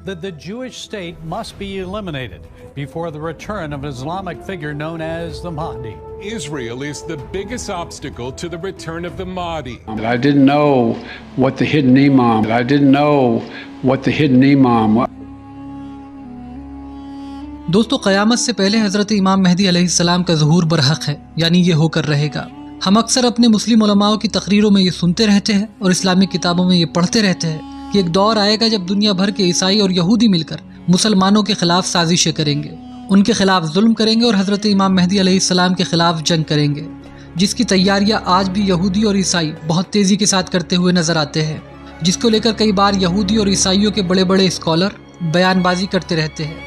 that the Jewish state must be eliminated before the return of an Islamic figure known as the Mahdi. Israel is the biggest obstacle to the return of the Mahdi. I didn't know what the hidden imam. I didn't know what the hidden imam was. دوستو قیامت سے پہلے حضرت امام مہدی علیہ السلام کا ظہور برحق ہے، یعنی یہ ہو کر رہے گا۔ ہم اکثر اپنے مسلم علماء کی تقریروں میں یہ سنتے رہتے ہیں اور اسلامی کتابوں میں یہ پڑھتے رہتے ہیں کہ ایک دور آئے گا جب دنیا بھر کے عیسائی اور یہودی مل کر مسلمانوں کے خلاف سازشیں کریں گے، ان کے خلاف ظلم کریں گے اور حضرت امام مہدی علیہ السلام کے خلاف جنگ کریں گے، جس کی تیاریاں آج بھی یہودی اور عیسائی بہت تیزی کے ساتھ کرتے ہوئے نظر آتے ہیں، جس کو لے کر کئی بار یہودی اور عیسائیوں کے بڑے بڑے اسکالر بیان بازی کرتے رہتے ہیں۔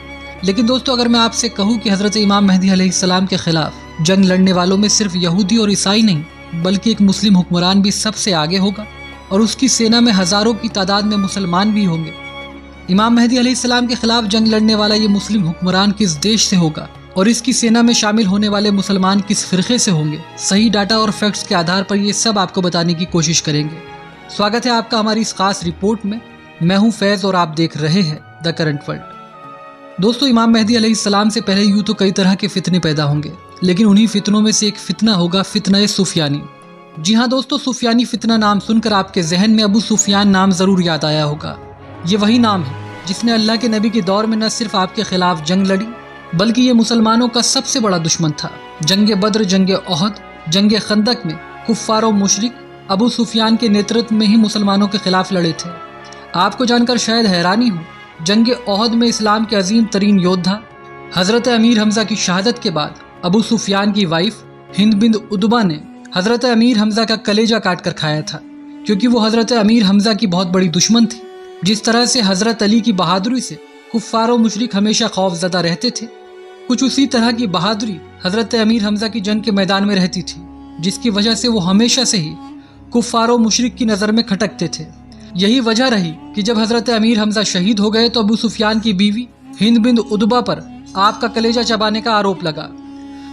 لیکن دوستو اگر میں آپ سے کہوں کہ حضرت امام مہدی علیہ السلام کے خلاف جنگ لڑنے والوں میں صرف یہودی اور عیسائی نہیں بلکہ ایک مسلم حکمران بھی سب سے آگے ہوگا اور اس کی سینا میں ہزاروں کی تعداد میں مسلمان بھی ہوں گے، امام مہدی علیہ السلام کے خلاف جنگ لڑنے والا یہ مسلم حکمران کس دیش سے ہوگا اور اس کی سینا میں شامل ہونے والے مسلمان کس فرقے سے ہوں گے، صحیح ڈاٹا اور فیکٹس کے آدھار پر یہ سب آپ کو بتانے کی کوشش کریں گے۔ سواگت ہے آپ کا ہماری اس خاص رپورٹ میں، میں ہوں فیض اور آپ دیکھ رہے ہیں دا کرنٹ ورلڈ۔ دوستو امام مہدی علیہ السلام سے پہلے یوں تو کئی طرح کے فتنے پیدا ہوں گے، لیکن انہی فتنوں میں سے ایک فتنہ ہوگا فتنہ سفیانی۔ جی ہاں دوستو، سفیانی فتنہ نام سن کر آپ کے ذہن میں ابو سفیان نام ضرور یاد آیا ہوگا۔ یہ وہی نام ہے جس نے اللہ کے نبی کے دور میں نہ صرف آپ کے خلاف جنگ لڑی بلکہ یہ مسلمانوں کا سب سے بڑا دشمن تھا۔ جنگ بدر، جنگ احد، جنگ خندق میں کفار و مشرک ابو سفیان کے نیترتو میں ہی مسلمانوں کے خلاف لڑے تھے۔ آپ کو جان کر شاید حیرانی ہو، جنگ احد میں اسلام کے عظیم ترین یودھا حضرت امیر حمزہ کی شہادت کے بعد ابو سفیان کی وائف ہند بنت عتبہ نے حضرت امیر حمزہ کا کلیجہ کاٹ کر کھایا تھا، کیونکہ وہ حضرت امیر حمزہ کی بہت بڑی دشمن تھی۔ جس طرح سے حضرت علی کی بہادری سے کفار و مشرک ہمیشہ خوف زدہ رہتے تھے، کچھ اسی طرح کی بہادری حضرت امیر حمزہ کی جنگ کے میدان میں رہتی تھی، جس کی وجہ سے وہ ہمیشہ سے ہی کفار و مشرک کی نظر میں کھٹکتے تھے۔ یہی وجہ رہی کہ جب حضرت امیر حمزہ شہید ہو گئے تو ابو سفیان کی بیوی ہند بنت عتبہ پر آپ کا کلیجہ چبانے کا آروپ لگا۔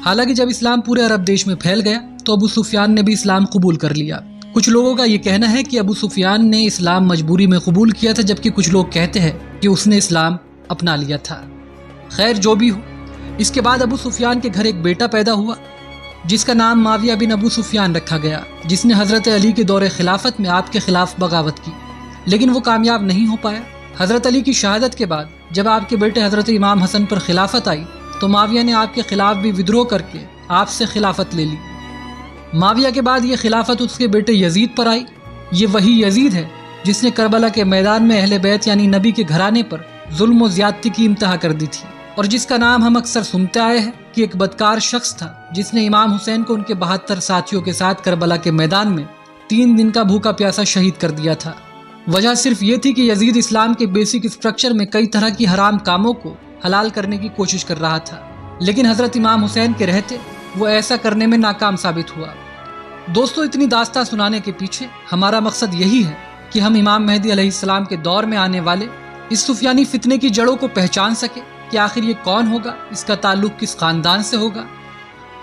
حالانکہ جب اسلام پورے عرب دیش میں پھیل گیا تو ابو سفیان نے بھی اسلام قبول کر لیا۔ کچھ لوگوں کا یہ کہنا ہے کہ ابو سفیان نے اسلام مجبوری میں قبول کیا تھا، جبکہ کچھ لوگ کہتے ہیں کہ اس نے اسلام اپنا لیا تھا۔ خیر جو بھی ہو، اس کے بعد ابو سفیان کے گھر ایک بیٹا پیدا ہوا جس کا نام معاویہ بن ابو سفیان رکھا گیا، جس نے حضرت علی کے دور خلافت میں آپ کے خلاف بغاوت کی، لیکن وہ کامیاب نہیں ہو پایا۔ حضرت علی کی شہادت کے بعد جب آپ کے بیٹے حضرت امام حسن پر خلافت آئی تو معاویہ نے آپ کے خلاف بھی ودروہ کر کے آپ سے خلافت لے لی۔ معاویہ کے بعد یہ خلافت اس کے بیٹے یزید پر آئی۔ یہ وہی یزید ہے جس نے کربلا کے میدان میں اہل بیت یعنی نبی کے گھرانے پر ظلم و زیادتی کی انتہا کر دی تھی، اور جس کا نام ہم اکثر سنتے آئے ہیں کہ ایک بدکار شخص تھا جس نے امام حسین کو ان کے 72 ساتھیوں کے ساتھ کربلا کے میدان میں 3 دن کا بھوکا پیاسا شہید کر دیا تھا۔ وجہ صرف یہ تھی کہ یزید اسلام کے بیسک اسٹرکچر میں کئی طرح کی حرام کاموں کو حلال کرنے کی کوشش کر رہا تھا، لیکن حضرت امام حسین کے رہتے وہ ایسا کرنے میں ناکام ثابت ہوا۔ دوستو اتنی داستان سنانے کے پیچھے ہمارا مقصد یہی ہے کہ ہم امام مہدی علیہ السلام کے دور میں آنے والے اس سفیانی فتنے کی جڑوں کو پہچان سکے کہ آخر یہ کون ہوگا، اس کا تعلق کس خاندان سے ہوگا۔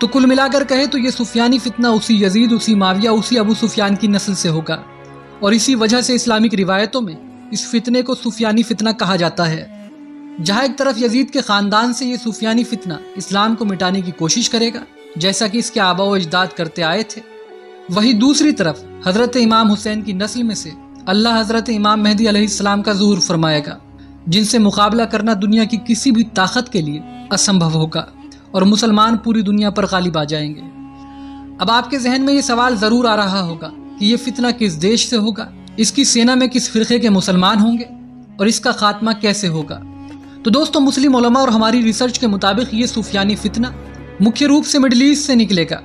تو کل ملا کر کہے تو یہ سفیانی فتنہ اسی یزید، اسی معاویہ، اسی ابو سفیان کی نسل سے ہوگا، اور اسی وجہ سے اسلامک روایتوں میں اس فتنے کو سفیانی فتنہ کہا جاتا ہے۔ جہاں ایک طرف یزید کے خاندان سے یہ سفیانی فتنہ اسلام کو مٹانے کی کوشش کرے گا جیسا کہ اس کے آباء و اجداد کرتے آئے تھے، وہی دوسری طرف حضرت امام حسین کی نسل میں سے اللہ حضرت امام مہدی علیہ السلام کا ظہور فرمائے گا، جن سے مقابلہ کرنا دنیا کی کسی بھی طاقت کے لیے اسمبھو ہوگا، اور مسلمان پوری دنیا پر غالب آ جائیں گے۔ اب آپ کے ذہن میں یہ سوال ضرور آ رہا ہوگا کہ یہ فتنہ کس دیش سے ہوگا، اس کی سینا میں کس فرقے کے مسلمان ہوں گے، اور اس کا خاتمہ کیسے ہوگا۔ تو دوستو مسلم علماء اور ہماری ریسرچ کے مطابق یہ سفیانی فتنہ مکھیہ روپ سے مڈل ایسٹ سے نکلے گا۔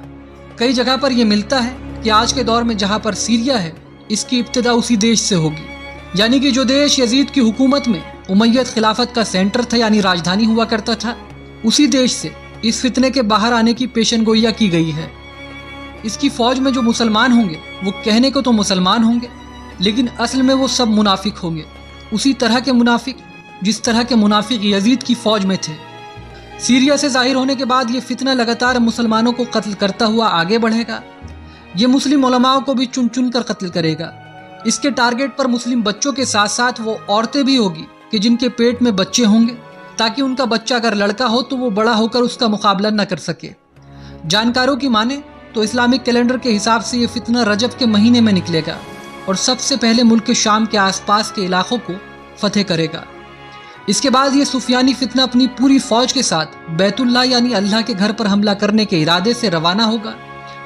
کئی جگہ پر یہ ملتا ہے کہ آج کے دور میں جہاں پر سیریا ہے اس کی ابتدا اسی دیش سے ہوگی، یعنی کہ جو دیش یزید کی حکومت میں امیت خلافت کا سینٹر تھا یعنی راجدھانی ہوا کرتا تھا، اسی دیش سے اس فتنے کے باہر آنے کی پیشن گوئیاں کی گئی ہے۔ اس کی فوج میں جو مسلمان ہوں گے وہ کہنے کو تو مسلمان ہوں گے، لیکن اصل میں وہ سب منافق ہوں گے، اسی طرح کے منافق جس طرح کے منافق یزید کی فوج میں تھے۔ سیریا سے ظاہر ہونے کے بعد یہ فتنہ لگاتار مسلمانوں کو قتل کرتا ہوا آگے بڑھے گا۔ یہ مسلم علماء کو بھی چن چن کر قتل کرے گا۔ اس کے ٹارگٹ پر مسلم بچوں کے ساتھ ساتھ وہ عورتیں بھی ہوگی کہ جن کے پیٹ میں بچے ہوں گے تاکہ ان کا بچہ اگر لڑکا ہو تو وہ بڑا ہو کر اس کا مقابلہ نہ کر سکے۔ جانکاروں کی مانیں تو اسلامک کیلنڈر کے حساب سے یہ فتنہ رجب کے مہینے میں نکلے گا اور سب سے پہلے ملک شام کے آس پاس کے علاقوں کو فتح کرے گا۔ اس کے بعد یہ سفیانی فتنہ اپنی پوری فوج کے ساتھ بیت اللہ یعنی اللہ کے گھر پر حملہ کرنے کے ارادے سے روانہ ہوگا،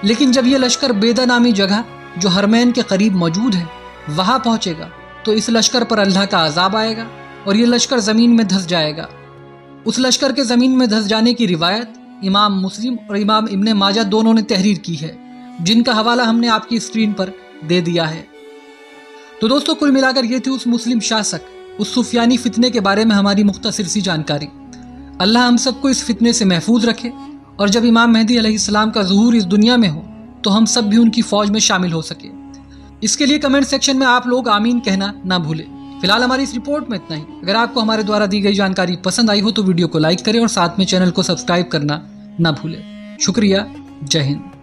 لیکن جب یہ لشکر بیدا نامی جگہ جو حرمین کے قریب موجود ہے وہاں پہنچے گا تو اس لشکر پر اللہ کا عذاب آئے گا اور یہ لشکر زمین میں دھس جائے گا۔ اس لشکر کے زمین میں دھس جانے کی روایت امام مسلم اور امام ابن ماجہ دونوں نے تحریر کی ہے، جن کا حوالہ ہم نے آپ کی اسکرین پر دے دیا ہے۔ تو دوستو، کل ملا کر یہ تھی اس مسلم شاسک، اس سفیانی فتنے کے بارے میں ہماری مختصر سی جانکاری۔ اللہ ہم سب کو اس فتنے سے محفوظ رکھے، اور جب امام مہدی علیہ السلام کا ظہور اس دنیا میں ہو تو ہم سب بھی ان کی فوج میں شامل ہو سکے۔ اس کے لیے کمنٹ سیکشن میں آپ لوگ آمین کہنا نہ بھولیں۔ فی الحال ہماری اس رپورٹ میں اتنا ہی۔ اگر آپ کو ہمارے دوارا دی گئی جانکاری پسند آئی ہو تو ویڈیو کو لائک کریں اور ساتھ میں چینل کو سبسکرائب کرنا نہ بھولیں۔ شکریہ، جے ہند۔